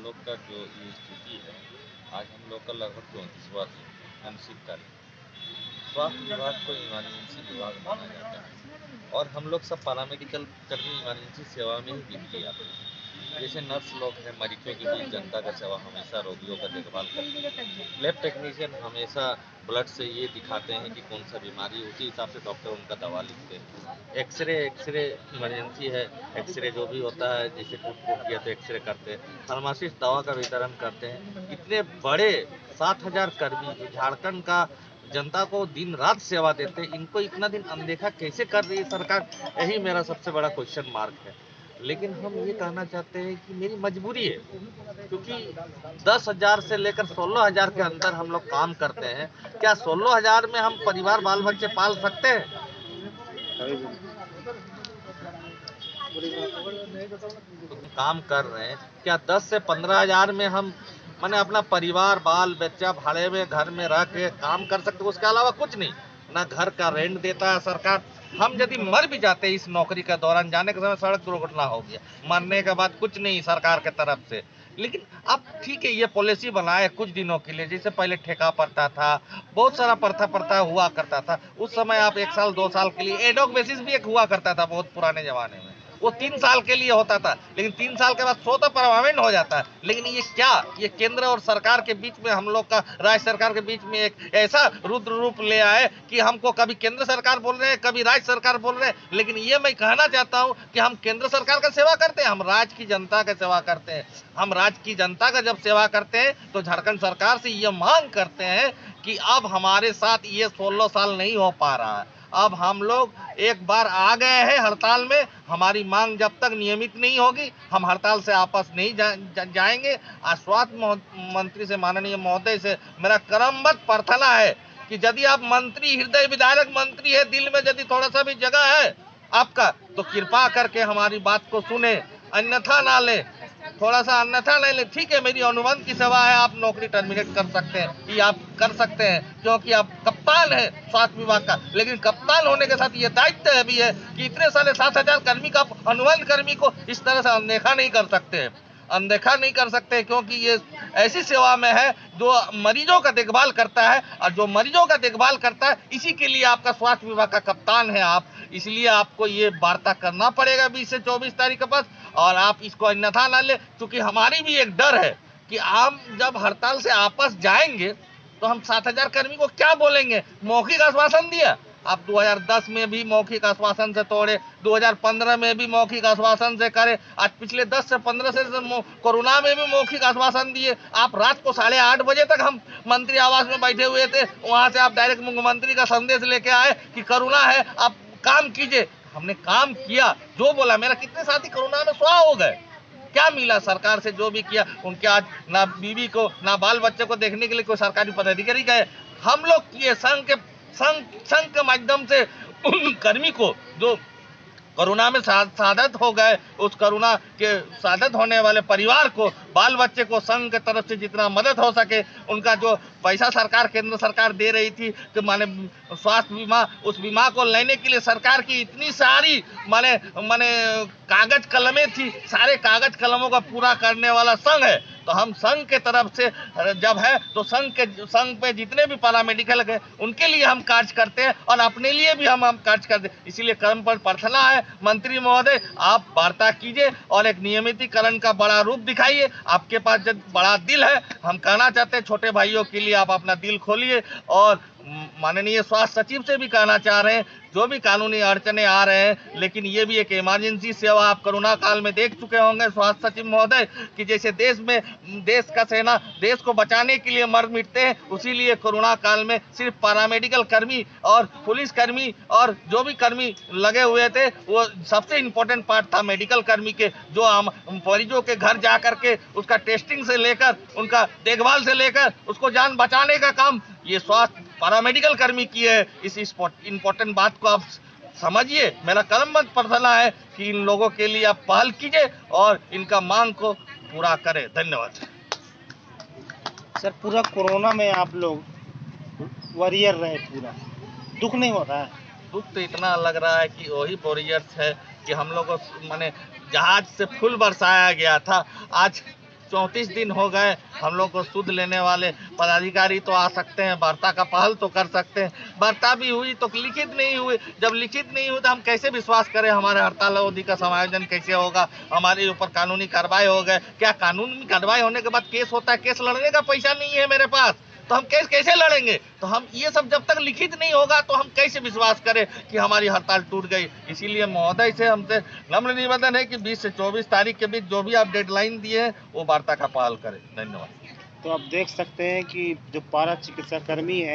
लोग का जो ये स्थिति है, आज हम लोग का लगभग 34वां दिन अनिश्चितकालीन। स्वास्थ्य विभाग को इमरजेंसी विभाग माना जाता है और हम लोग सब पैरामेडिकल कर्मी इमरजेंसी सेवा में ही बिजली आते हैं। जैसे नर्स लोग हैं, मरीजों के बीच जनता का सेवा, हमेशा रोगियों का देखभाल करते हैं। लैब टेक्नीशियन हमेशा ब्लड से ये दिखाते हैं कि कौन सा बीमारी, उसी हिसाब से डॉक्टर उनका दवा लिखते हैं। एक्सरे इमरजेंसी है, एक्सरे जो भी होता है, जैसे टूट गया तो एक्सरे करते हैं। फार्मासिस्ट दवा का वितरण करते हैं। इतने बड़े 7,000 कर्मी जो झारखंड का जनता को दिन रात सेवा देते हैं, इनको इतना दिन अनदेखा कैसे कर रही है सरकार, यही मेरा सबसे बड़ा क्वेश्चन मार्क है। लेकिन हम ये कहना चाहते हैं कि मेरी मजबूरी है, क्योंकि 10,000 से लेकर 16,000 के अंदर हम लोग काम करते हैं। क्या 16,000 में हम परिवार बाल बच्चे पाल सकते हैं? काम कर रहे हैं, क्या 10 से 15,000 में हम मैंने अपना परिवार बाल बच्चा भाड़े में घर में रह के काम कर सकते? उसके अलावा कुछ नहीं। ना घर का रेंट देता है सरकार। हम यदि मर भी जाते इस नौकरी के दौरान, जाने के समय सड़क दुर्घटना हो गया, मरने के बाद कुछ नहीं सरकार के तरफ से। लेकिन अब ठीक है, ये पॉलिसी बनाए कुछ दिनों के लिए, जैसे पहले ठेका पड़ता था, बहुत सारा प्रथा हुआ करता था। उस समय आप 1 साल 2 साल के लिए एडॉक बेसिस भी एक हुआ करता था बहुत पुराने जमाने में, वो 3 साल के लिए होता था, लेकिन 3 साल के बाद स्वतः परमानेंट हो जाता है। लेकिन ये क्या, ये केंद्र और सरकार के बीच में, हम लोग का राज्य सरकार के बीच में एक ऐसा रुद्र रूप ले आए कि हमको कभी केंद्र सरकार बोल रहे हैं, कभी राज्य सरकार बोल रहे हैं। लेकिन ये मैं कहना चाहता हूं कि हम केंद्र सरकार का सेवा करते हैं, हम राज्य की जनता का सेवा करते हैं। हम राज्य की जनता का जब सेवा करते हैं तो झारखंड सरकार से ये मांग करते हैं कि अब हमारे साथ ये 16 साल नहीं हो पा रहा है। अब हम लोग एक बार आ गए हैं हड़ताल में, हमारी मांग जब तक नियमित नहीं होगी हम हड़ताल से आपस नहीं जाएंगे। स्वास्थ्य मंत्री से, माननीय महोदय से मेरा क्रमबद्ध प्रार्थना है कि यदि आप मंत्री, हृदय विदारक मंत्री है, दिल में यदि थोड़ा सा भी जगह है आपका, तो कृपा करके हमारी बात को सुने, अन्यथा ना ले, थोड़ा सा अन्यथा नहीं ले। ठीक है, मेरी अनुबंध की सेवा है, आप नौकरी टर्मिनेट कर सकते हैं, ये आप कर सकते हैं क्योंकि आप कप्तान है स्वास्थ्य विभाग का। लेकिन कप्तान होने के साथ ये दायित्व भी है कि इतने सारे 7,000 कर्मी का, अनुबंध कर्मी को इस तरह से अनदेखा नहीं कर सकते हैं, अनदेखा नहीं कर सकते, क्योंकि ये ऐसी सेवा में है जो मरीजों का देखभाल करता है, और जो मरीजों का देखभाल करता है इसी के लिए आपका स्वास्थ्य विभाग का कप्तान है आप। इसलिए आपको ये वार्ता करना पड़ेगा 20 से 24 तारीख के पास, और आप इसको अन्यथा ना ले, क्योंकि हमारी भी एक डर है कि हम जब हड़ताल से आपस जाएंगे तो हम 7,000 कर्मी को क्या बोलेंगे। मौखिक आश्वासन दिया, आप 2010 में भी मौखिक आश्वासन से तोड़े, 2015 में भी मौखिक आश्वासन से करे, आज पिछले 10 से 15 से कोरोना में भी मौखिक आश्वासन दिए। आप रात को 8:30 बजे तक हम मंत्री आवास में बैठे हुए थे, वहां से आप डायरेक्ट मुख्यमंत्री का संदेश लेके आए कि कोरोना है, आप काम कीजिए। हमने काम किया, जो बोला, मेरा कितने साथी कोरोना में स्वाह हो गए, क्या मिला सरकार से? जो भी किया उनके, आज ना बीवी को ना बाल बच्चे को देखने के लिए कोई सरकारी पदाधिकारी गए। हम लोग किए संघ के माध्यम से उन कर्मी को जो कोरोना में शहादत हो गए, उस कोरोना के शहादत होने वाले परिवार को, बाल बच्चे को संघ के तरफ से जितना मदद हो सके, उनका जो पैसा सरकार, केंद्र सरकार दे रही थी कि माने स्वास्थ्य बीमा, उस बीमा को लेने के लिए सरकार की इतनी सारी माने कागज कलमें थी, सारे कागज कलमों का पूरा करने वाला संघ है। तो हम संघ के तरफ से जब है तो संघ पे जितने भी पैरामेडिकल है उनके लिए हम कार्य करते हैं, और अपने लिए भी हम कार्य करते हैं। इसीलिए क्रम पर प्रार्थना है, मंत्री महोदय आप वार्ता कीजिए और एक नियमितीकरण का बड़ा रूप दिखाइए। आपके पास जब बड़ा दिल है, हम कहना चाहते हैं छोटे भाइयों के लिए आप अपना दिल खोलिए। और माननीय स्वास्थ्य सचिव से भी कहना चाह रहे हैं, जो भी कानूनी अड़चने आ रहे हैं, लेकिन ये भी एक इमरजेंसी सेवा, आप कोरोना काल में देख चुके होंगे स्वास्थ्य सचिव महोदय कि जैसे देश में देश का सेना देश को बचाने के लिए मर मिटते हैं, उसी लिए कोरोना काल में सिर्फ पैरामेडिकल कर्मी और पुलिस कर्मी और जो भी कर्मी लगे हुए थे, वो सबसे इम्पोर्टेंट पार्ट था मेडिकल कर्मी के, जो हम मरीजों के घर जा करके उसका टेस्टिंग से लेकर, उनका देखभाल से लेकर उसको जान बचाने का काम ये स्वास्थ्य पैरामेडिकल कर्मी की है। इस इम्पोर्टेंट बात को आप समझिए। मेरा क्रमबद्ध प्रार्थना है कि इन लोगों के लिए आप पहल कीजिए और इनका मांग को पूरा करें। धन्यवाद सर। पूरा कोरोना में आप लोग वॉरियर रहे, पूरा दुख नहीं होता है? दुख तो इतना लग रहा है कि वही वॉरियर्स है कि हम लोग को माने जहाज से फूल बरसाया गया था, आज 34 दिन हो गए हम लोग को सुध लेने वाले। पदाधिकारी तो आ सकते हैं, वार्ता का पहल तो कर सकते हैं, वार्ता भी हुई तो लिखित नहीं हुई। जब लिखित नहीं हुई तो हम कैसे विश्वास करें हमारे हड़ताल अवधि का समायोजन कैसे होगा, हमारे ऊपर कानूनी कार्रवाई हो गए। क्या कानूनी कार्रवाई होने के बाद केस होता है? केस लड़ने का पैसा नहीं है मेरे पास, तो हम केस कैसे लड़ेंगे? तो हम ये सब जब तक लिखित नहीं होगा तो हम कैसे विश्वास करें कि हमारी हड़ताल टूट गई। इसीलिए महोदय से हमसे नम्र निवेदन है कि 20 से 24 तारीख के बीच जो भी आप डेडलाइन दिए हैं वो वार्ता का पहल करें। धन्यवाद। तो आप देख सकते हैं कि जो पारा चिकित्सा कर्मी है